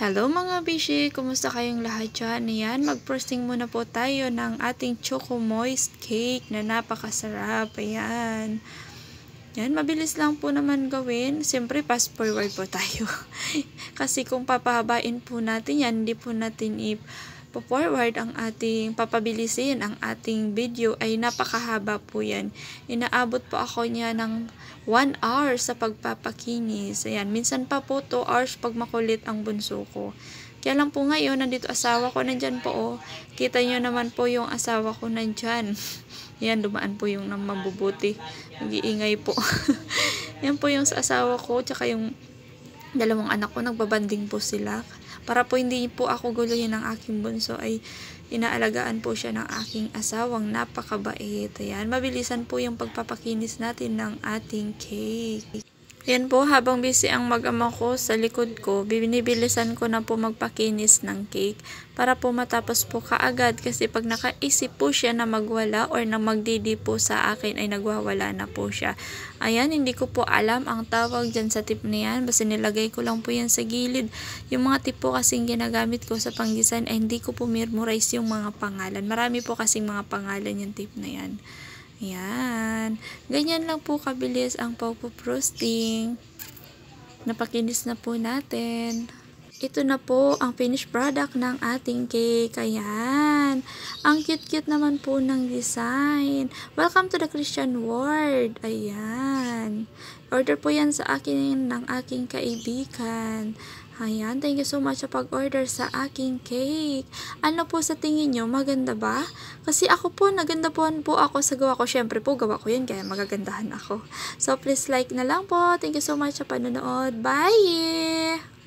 Hello mga bishi! Kumusta kayong lahat dyan? Ayan, mag-frosting muna po tayo ng ating Choco Moist Cake na napakasarap. Ayan. Yan, mabilis lang po naman gawin. Siyempre, fast forward po tayo. Kasi kung papahabain po natin yan, hindi po natin forward ang ating papabilisin ang ating video ay napakahaba po yan. Inaabot po ako niya ng 1 hour sa pagpapakinis. Ayan, minsan pa po 2 hours pag makulit ang bunso ko. Kaya lang po ngayon, nandito asawa ko nandyan po. Oh. Kita nyo naman po yung asawa ko nandyan. Yan, dumaan po yung nang mabubuti. Nag-iingay po. Yan po yung sa asawa ko, tsaka yung dalawang anak ko, nagbabanding po sila. Para po hindi po ako guluhin ng aking bunso ay inaalagaan po siya ng aking asawang napakabait. Ayan, mabilisan po yung pagpapakinis natin ng ating cake. Yan po, habang busy ang mag-ama ko sa likod ko, binibilisan ko na po magpakinis ng cake para po matapos po kaagad kasi pag nakaisip po siya na magwala or na magdidi po sa akin ay nagwawala na po siya. Ayan, hindi ko po alam ang tawag dyan sa tip na yan, basta nilagay ko lang po yan sa gilid. Yung mga tip po kasing ginagamit ko sa pang-design ay hindi ko po memorize yung mga pangalan. Marami po kasing mga pangalan yung tip na yan. Ayan. Ganyan lang po kabilis ang pagpo-frosting. Napakinis na po natin. Ito na po ang finished product ng ating cake. Ayan. Ang cute-cute naman po ng design. Welcome to the Christian world. Ayan. Order po yan sa akin ng aking kaibigan. Ayan, thank you so much sa pag-order sa aking cake. Ano po sa tingin nyo? Maganda ba? Kasi ako po, naganda po ako sa gawa ko. Syempre po, gawa ko yun, kaya magagandahan ako. So, please like na lang po. Thank you so much sa panonood. Bye!